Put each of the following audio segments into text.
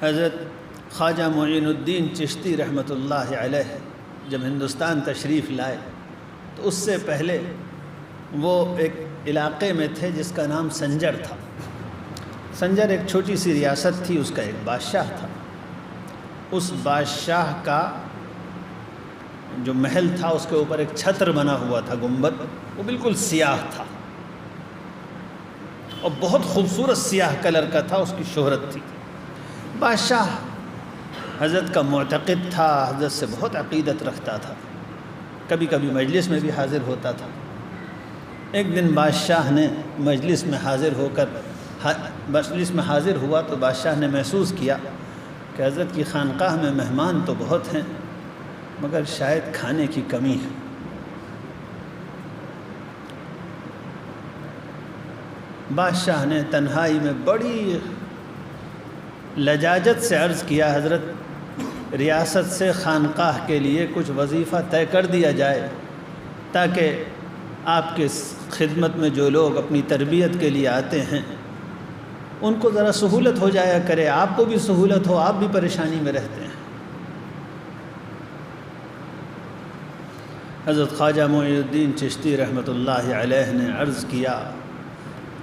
حضرت خواجہ معین الدین چشتی رحمۃ اللہ علیہ جب ہندوستان تشریف لائے تو اس سے پہلے وہ ایک علاقے میں تھے جس کا نام سنجر تھا۔ سنجر ایک چھوٹی سی ریاست تھی، اس کا ایک بادشاہ تھا۔ اس بادشاہ کا جو محل تھا اس کے اوپر ایک چھتر بنا ہوا تھا، گنبد، وہ بالکل سیاہ تھا اور بہت خوبصورت سیاہ کلر کا تھا، اس کی شہرت تھی۔ بادشاہ حضرت کا معتقد تھا، حضرت سے بہت عقیدت رکھتا تھا، کبھی کبھی مجلس میں بھی حاضر ہوتا تھا۔ ایک دن بادشاہ نے مجلس میں حاضر ہوا تو بادشاہ نے محسوس کیا کہ حضرت کی خانقاہ میں مہمان تو بہت ہیں مگر شاید کھانے کی کمی ہے۔ بادشاہ نے تنہائی میں بڑی لجاجت سے عرض کیا، حضرت ریاست سے خانقاہ کے لیے کچھ وظیفہ طے کر دیا جائے تاکہ آپ کے خدمت میں جو لوگ اپنی تربیت کے لیے آتے ہیں ان کو ذرا سہولت ہو جایا کرے، آپ کو بھی سہولت ہو، آپ بھی پریشانی میں رہتے ہیں۔ حضرت خواجہ معین الدین چشتی رحمۃ اللہ علیہ نے عرض کیا،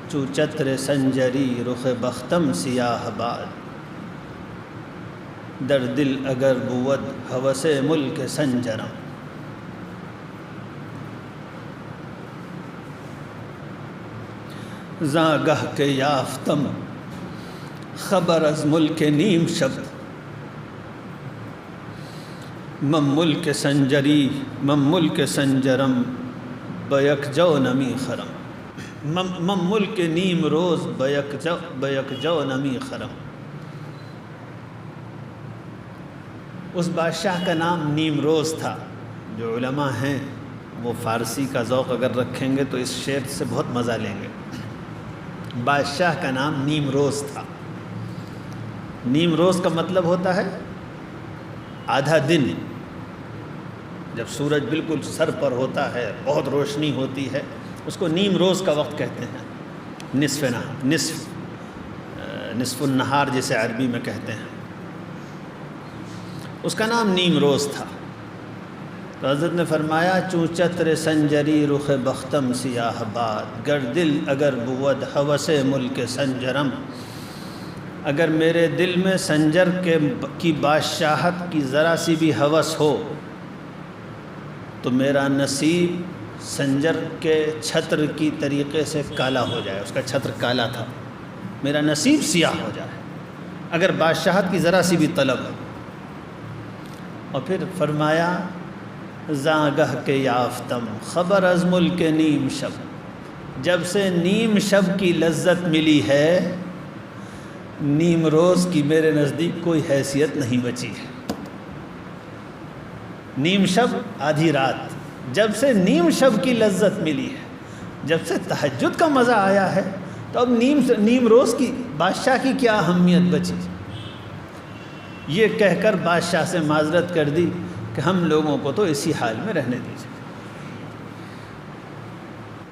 چو چتر سنجری رخ بختم سیاہ باد، در دل اگر بود ہوس ملک سنجرم۔ زاں گہ کے یافتم خبر از ملک نیم شب، مم ملک سنجری مم ملک سنجرم بیک جو نمی خرم، مم ملک نیم روز بیک جو نمی خرم۔ اس بادشاہ کا نام نیم روز تھا۔ جو علماء ہیں وہ فارسی کا ذوق اگر رکھیں گے تو اس شعر سے بہت مزہ لیں گے۔ بادشاہ کا نام نیم روز تھا۔ نیم روز کا مطلب ہوتا ہے آدھا دن، جب سورج بالکل سر پر ہوتا ہے، بہت روشنی ہوتی ہے، اس کو نیم روز کا وقت کہتے ہیں۔ نصف النہار جسے عربی میں کہتے ہیں، اس کا نام نیم روز تھا۔ تو حضرت نے فرمایا، چوں چتر سنجری رخ بختم سیاہ باد، گر دل اگر بود ہوس ملک سنجرم۔ اگر میرے دل میں سنجر کی بادشاہت کی ذرا سی بھی ہوس ہو تو میرا نصیب سنجر کے چھتر کی طریقے سے کالا ہو جائے۔ اس کا چھتر کالا تھا، میرا نصیب سیاہ ہو جائے اگر بادشاہت کی ذرا سی بھی طلب ہو۔ اور پھر فرمایا، زاں گہ کے یافتم خبر از ملک نیم شب، جب سے نیم شب کی لذت ملی ہے، نیم روز کی میرے نزدیک کوئی حیثیت نہیں بچی ہے۔ نیم شب آدھی رات، جب سے نیم شب کی لذت ملی ہے، جب سے تہجد کا مزہ آیا ہے، تو اب نیم روز کی بادشاہ کی کیا اہمیت بچی۔ یہ کہہ کر بادشاہ سے معذرت کر دی کہ ہم لوگوں کو تو اسی حال میں رہنے دیجیے۔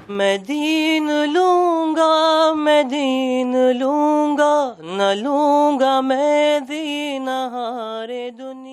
میں دین لوں گا، میں دین لوں گا، نہ لوں گا میں دین ہارے دنیا۔